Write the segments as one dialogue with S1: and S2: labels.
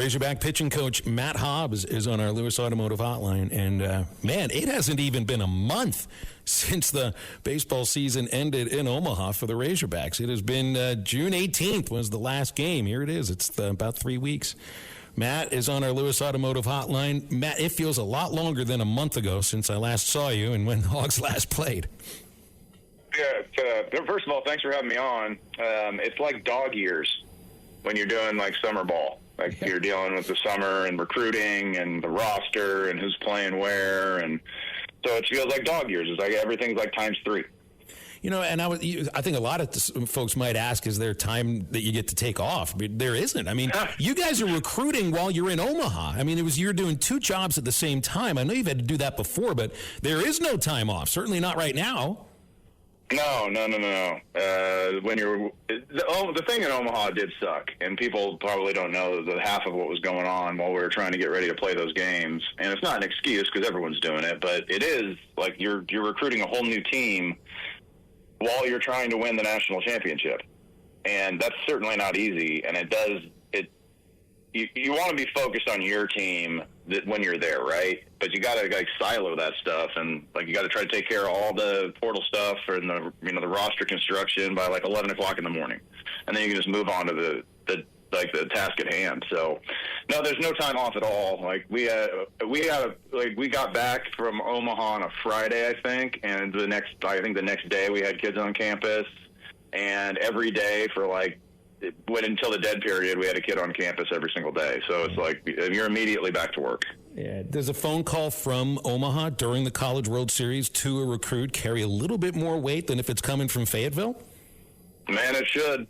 S1: Razorback pitching coach Matt Hobbs is on our Lewis Automotive Hotline. And, man, it hasn't even been a month since the baseball season ended in Omaha for the Razorbacks. It has been June 18th was the last game. Here it is. It's about 3 weeks. Matt is on our Lewis Automotive Hotline. Matt, it feels a lot longer than a month ago since I last saw you and when the Hogs last played.
S2: Yeah, first of all, thanks for having me on. It's like dog years when you're doing, like, summer ball. Like, you're dealing with the summer and recruiting and the roster and who's playing where. And so it feels like dog years. It's like everything's like times 3.
S1: You know, and I think a lot of folks might ask, is there time that you get to take off? But there isn't. I mean, you guys are recruiting while you're in Omaha. I mean, you're doing 2 jobs at the same time. I know you've had to do that before, but there is no time off. Certainly not right now.
S2: No. The thing in Omaha did suck, and people probably don't know the half of what was going on while we were trying to get ready to play those games. And it's not an excuse because everyone's doing it, but it is like you're recruiting a whole new team while you're trying to win the national championship, and that's certainly not easy. And you want to be focused on your team when you're there, right? But you got to like silo that stuff, and like you got to try to take care of all the portal stuff and the roster construction by like 11 o'clock in the morning, and then you can just move on to the task at hand. So no, there's no time off at all. Like we got back from Omaha on a Friday, I think, and the next day we had kids on campus, and every day for like it went until the dead period, we had a kid on campus every single day. So it's like you're immediately back to work.
S1: Yeah. Does a phone call from Omaha during the College World Series to a recruit carry a little bit more weight than if it's coming from Fayetteville?
S2: Man, it should.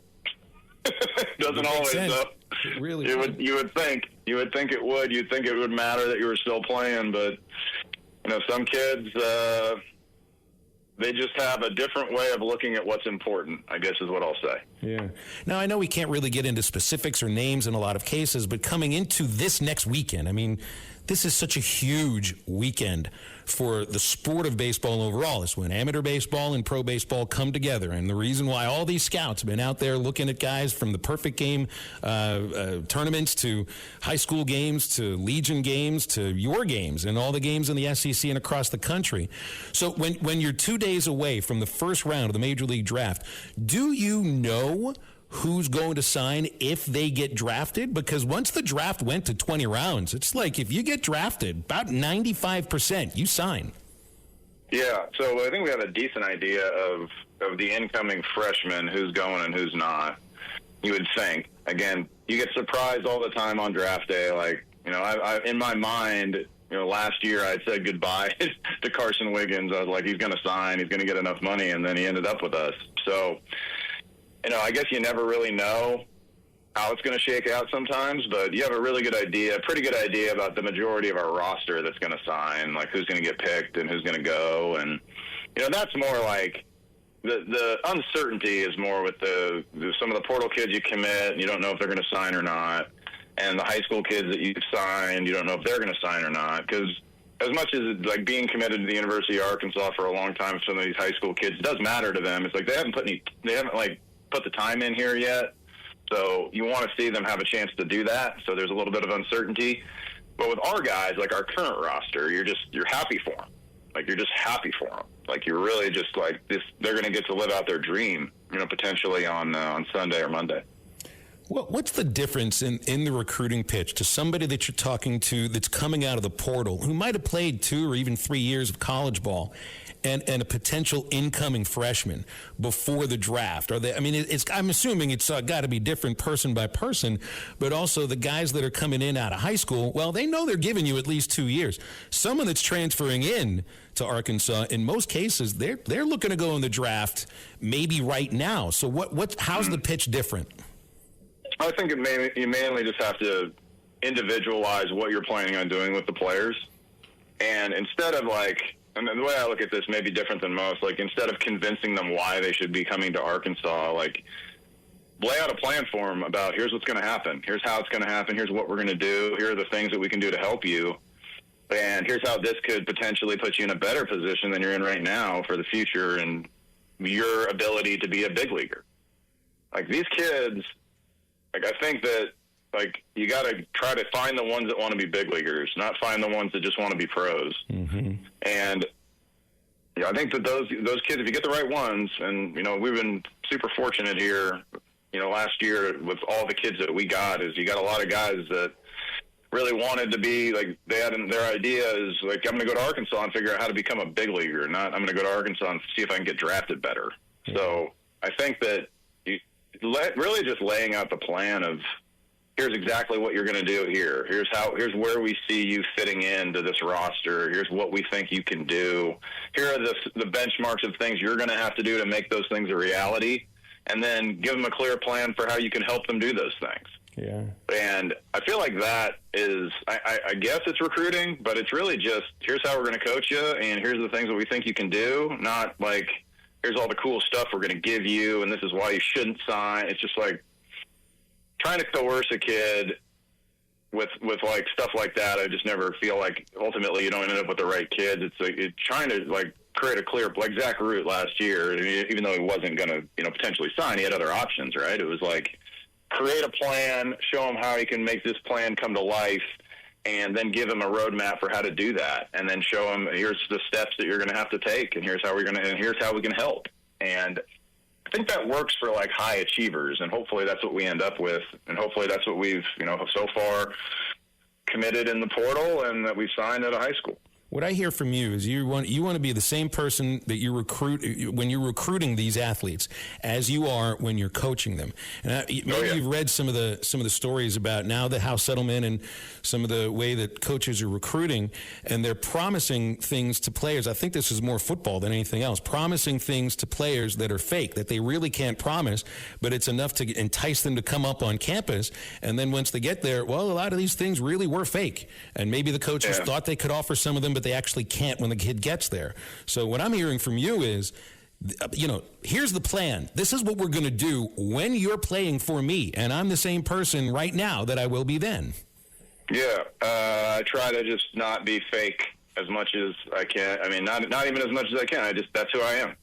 S2: Doesn't always, though.
S1: It really
S2: you would think it would. You'd think it would matter that you were still playing, but some kids they just have a different way of looking at what's important, I guess is what I'll say.
S1: Yeah. Now, I know we can't really get into specifics or names in a lot of cases, but coming into this next weekend, I mean, this is such a huge weekend for the sport of baseball overall. It's when amateur baseball and pro baseball come together. And the reason why all these scouts have been out there looking at guys from the perfect game tournaments to high school games to Legion games to your games and all the games in the SEC and across the country. So when you're 2 days away from the first round of the Major League Draft, do you know who's going to sign if they get drafted? Because once the draft went to 20 rounds, it's like if you get drafted, about 95% you sign.
S2: Yeah, so I think we have a decent idea of the incoming freshmen, who's going and who's not. You would think. Again, you get surprised all the time on draft day. Like, I in my mind, last year I had said goodbye to Carson Wiggins. I was like, he's going to sign, he's going to get enough money, and then he ended up with us. So, I guess you never really know how it's going to shake out sometimes, but you have a pretty good idea about the majority of our roster that's going to sign, like who's going to get picked and who's going to go. And, that's more like the uncertainty is more with some of the portal kids you commit, and you don't know if they're going to sign or not. And the high school kids that you've signed, you don't know if they're going to sign or not. Because as much as like being committed to the University of Arkansas for a long time, some of these high school kids, it does matter to them. It's like they haven't put the time in here yet, so you want to see them have a chance to do that. So there's a little bit of uncertainty, but with our guys, like our current roster, you're happy for them. Like you're just happy for them. Like you're really just like this. They're going to get to live out their dream, potentially on Sunday or Monday.
S1: Well, what's the difference in the recruiting pitch to somebody that you're talking to that's coming out of the portal who might have played 2 or even 3 years of college ball and a potential incoming freshman before the draft? I'm assuming it's got to be different person by person, but also the guys that are coming in out of high school, well, they know they're giving you at least 2 years. Someone that's transferring in to Arkansas, in most cases, they're looking to go in the draft maybe right now. So how's the pitch different?
S2: I think you mainly just have to individualize what you're planning on doing with the players. And instead of and the way I look at this may be different than most, like instead of convincing them why they should be coming to Arkansas, like lay out a plan for them about here's what's going to happen. Here's how it's going to happen. Here's what we're going to do. Here are the things that we can do to help you. And here's how this could potentially put you in a better position than you're in right now for the future and your ability to be a big leaguer. Like these kids, like I think that like, you got to try to find the ones that want to be big leaguers, not find the ones that just want to be pros.
S1: Mm-hmm.
S2: And yeah, I think that those kids, if you get the right ones, and, you know, we've been super fortunate here, you know, last year with all the kids that we got, is you got a lot of guys that really wanted to be, like, they had their idea is, like, I'm going to go to Arkansas and figure out how to become a big leaguer, not I'm going to go to Arkansas and see if I can get drafted better. Mm-hmm. So I think that really just laying out the plan of, here's exactly what you're going to do here. Here's where we see you fitting into this roster. Here's what we think you can do. Here are the benchmarks of things you're going to have to do to make those things a reality. And then give them a clear plan for how you can help them do those things.
S1: Yeah. And
S2: I feel like that is, I guess it's recruiting, but it's really just, here's how we're going to coach you, and here's the things that we think you can do. Not like, here's all the cool stuff we're going to give you, and this is why you shouldn't sign. It's just like, trying to coerce a kid with like stuff like that, I just never feel like ultimately you don't end up with the right kids. It's like trying to like create a clear, like Zach Root last year, even though he wasn't going to, you know, potentially sign, he had other options, right? It was like, create a plan, show him how he can make this plan come to life, and then give him a roadmap for how to do that, and then show him, here's the steps that you're going to have to take, and here's how we can help. And I think that works for like high achievers, and hopefully that's what we end up with, and hopefully that's what we've, you know, so far committed in the portal and that we've signed at a high school.
S1: What I hear from you is you want to be the same person that you recruit when you're recruiting these athletes as you are when you're coaching them. And you've read some of the stories about now the House settlement and some of the way that coaches are recruiting, and they're promising things to players. I think this is more football than anything else. Promising things to players that are fake, that they really can't promise, but it's enough to entice them to come up on campus. And then once they get there, well, a lot of these things really were fake, and maybe the coaches thought they could offer some of them, but they actually can't when the kid gets there. So what I'm hearing from you is, you know, here's the plan. This is what we're going to do when you're playing for me, and I'm the same person right now that I will be then. Yeah,
S2: I try to just not be fake as much as I can. I mean, not even as much as I can. That's who I am.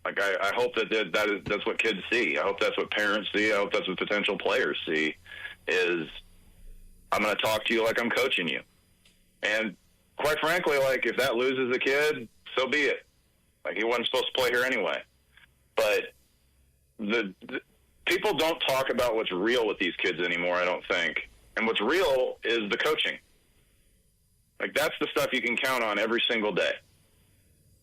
S2: Like, I hope that's what kids see. I hope that's what parents see. I hope that's what potential players see, is I'm going to talk to you like I'm coaching you. And quite frankly, like, if that loses a kid, so be it. Like, he wasn't supposed to play here anyway. But the people don't talk about what's real with these kids anymore, I don't think. And what's real is the coaching. Like, that's the stuff you can count on every single day.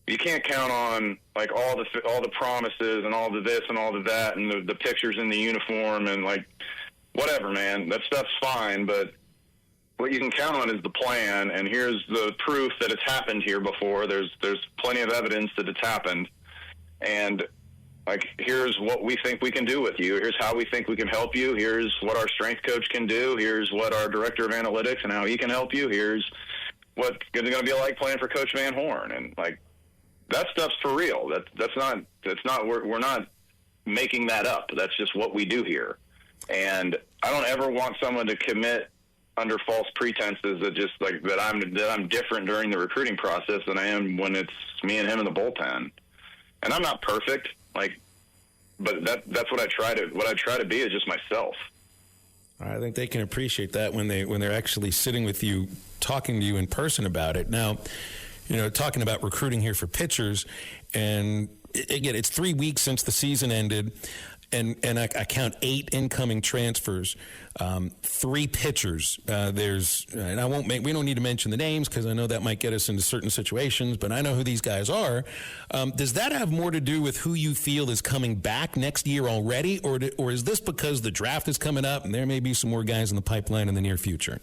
S2: You can't count on, like, all the promises and all the this and all the that and the pictures in the uniform and, like, whatever, man. That stuff's fine, but what you can count on is the plan, and here's the proof that it's happened here before. There's plenty of evidence that it's happened, and like, here's what we think we can do with you. Here's how we think we can help you. Here's what our strength coach can do. Here's what our director of analytics and how he can help you. Here's what it's going to be like playing for Coach Van Horn, and like, that stuff's for real. That's not we're not making that up. That's just what we do here, and I don't ever want someone to commit under false pretenses that just like that I'm different during the recruiting process than I am when it's me and him in the bullpen. And I'm not perfect, like, but that's what I try to be is just myself.
S1: I think they can appreciate that when they're actually sitting with you, talking to you in person about it. Now, you know, talking about recruiting here for pitchers, and again, it's 3 weeks since the season ended. And I count 8 incoming transfers, 3 pitchers. And we don't need to mention the names because I know that might get us into certain situations, but I know who these guys are. Does that have more to do with who you feel is coming back next year already, or is this because the draft is coming up and there may be some more guys in the pipeline in the near future?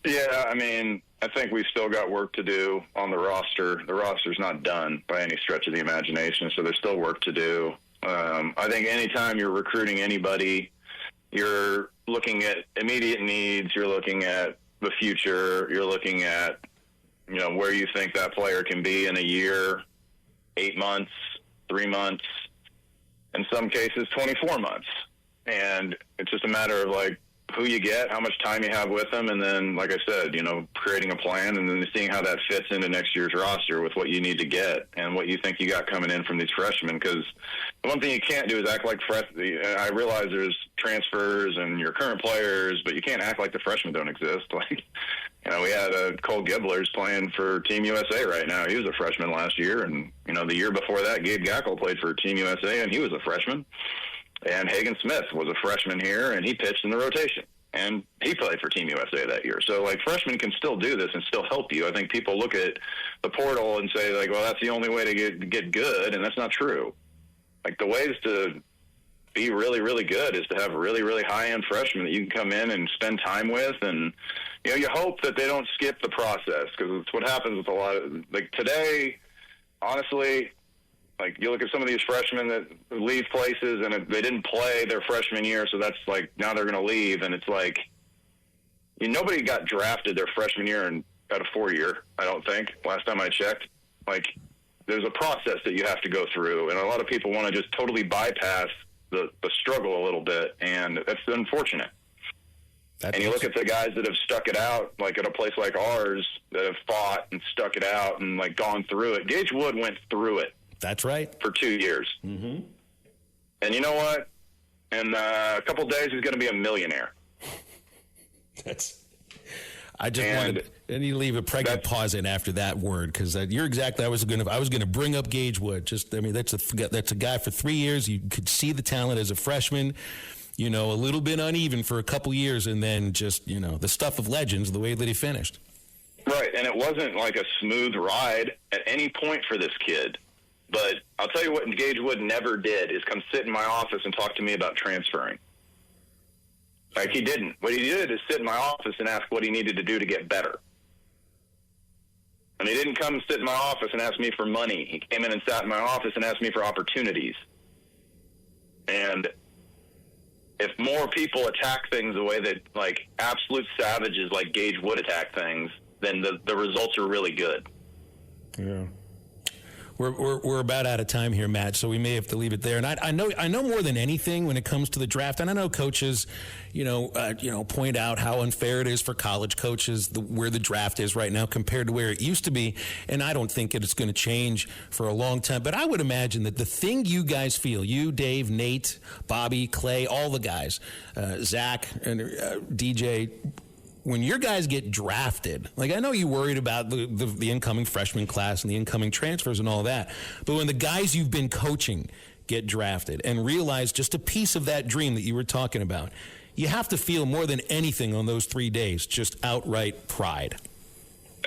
S2: Yeah, I mean, I think we've still got work to do on the roster. The roster's not done by any stretch of the imagination, so there's still work to do. I think anytime you're recruiting anybody, you're looking at immediate needs, you're looking at the future, you're looking at, you know, where you think that player can be in a year, 8 months, 3 months, in some cases 24 months. And it's just a matter of, like, who you get, how much time you have with them, and then, like I said, creating a plan and then seeing how that fits into next year's roster with what you need to get and what you think you got coming in from these freshmen. Because the one thing you can't do is act like I realize there's transfers and your current players, but you can't act like the freshmen don't exist. Like, we had Cole Gibler's playing for Team USA right now. He was a freshman last year, and the year before that, Gabe Gackle played for Team USA, and he was a freshman. And Hagen Smith was a freshman here, and he pitched in the rotation. And he played for Team USA that year. So, freshmen can still do this and still help you. I think people look at the portal and say, well, that's the only way to get good, and that's not true. The ways to be really, really good is to have really, really high-end freshmen that you can come in and spend time with. And, you hope that they don't skip the process, because it's what happens with a lot of – today, honestly – you look at some of these freshmen that leave places and they didn't play their freshman year, so that's now they're going to leave. And it's nobody got drafted their freshman year at a 4-year, I don't think, last time I checked. There's a process that you have to go through, and a lot of people want to just totally bypass the struggle a little bit, and that's unfortunate. And you look at the guys that have stuck it out, at a place like ours, that have fought and stuck it out and, gone through it. Gage Wood went through it.
S1: That's right.
S2: For 2 years.
S1: Mm-hmm.
S2: And you know what? In a couple of days, he's going to be a millionaire.
S1: I need to leave a pregnant pause in after that word, because you're exactly. I was going to bring up Gage Wood. That's a guy for 3 years. You could see the talent as a freshman. A little bit uneven for a couple years, and then just the stuff of legends. The way that he finished. Right, and it wasn't a smooth ride at any point for this kid. But I'll tell you what Gage Wood never did is come sit in my office and talk to me about transferring. He didn't. What he did is sit in my office and ask what he needed to do to get better. And he didn't come sit in my office and ask me for money. He came in and sat in my office and asked me for opportunities. And if more people attack things the way that absolute savages like Gage Wood attack things, then the results are really good. Yeah. We're about out of time here, Matt, so we may have to leave it there. And I know more than anything when it comes to the draft, and I know coaches, point out how unfair it is for college coaches where the draft is right now compared to where it used to be. And I don't think it's going to change for a long time. But I would imagine that the thing you guys feel, you, Dave, Nate, Bobby, Clay, all the guys, Zach, and DJ. When your guys get drafted, I know you worried about the incoming freshman class and the incoming transfers and all that, but when the guys you've been coaching get drafted and realize just a piece of that dream that you were talking about, you have to feel more than anything on those 3 days, just outright pride.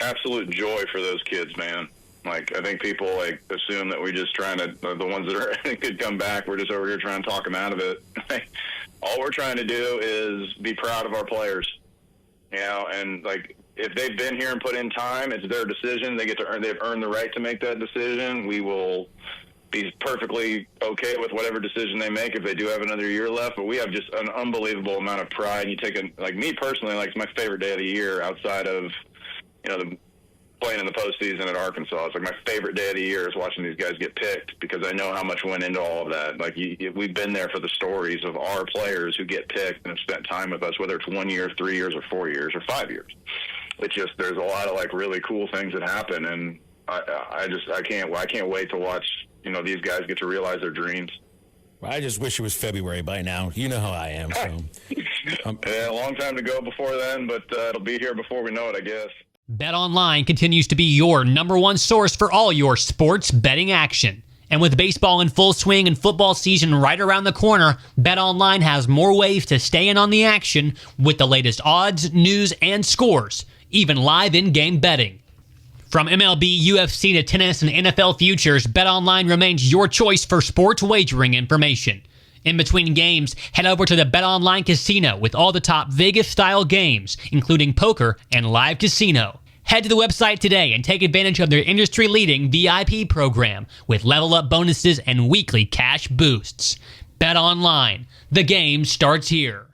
S2: Absolute joy for those kids, man. I think people assume that we're just trying to, the ones that could come back, we're just over here trying to talk them out of it. All we're trying to do is be proud of our players. And if they've been here and put in time, it's their decision. They've earned the right to make that decision. We will be perfectly okay with whatever decision they make if they do have another year left. But we have just an unbelievable amount of pride. And you take me personally, it's my favorite day of the year outside of, playing in the postseason at Arkansas. It's my favorite day of the year is watching these guys get picked, because I know how much went into all of that. We've been there for the stories of our players who get picked and have spent time with us, whether it's 1 year, 3 years, or 4 years, or 5 years. It's just, there's a lot of really cool things that happen, and I can't wait to watch, these guys get to realize their dreams.
S1: I just wish it was February by now. You know how I am. So.
S2: Yeah, a long time to go before then, but it'll be here before we know it, I guess.
S3: BetOnline continues to be your number one source for all your sports betting action. And with baseball in full swing and football season right around the corner, BetOnline has more ways to stay in on the action with the latest odds, news, and scores, even live in-game betting. From MLB, UFC to tennis and NFL futures, BetOnline remains your choice for sports wagering information. In between games, head over to the BetOnline Casino with all the top Vegas-style games, including poker and live casino. Head to the website today and take advantage of their industry-leading VIP program with level-up bonuses and weekly cash boosts. BetOnline. The game starts here.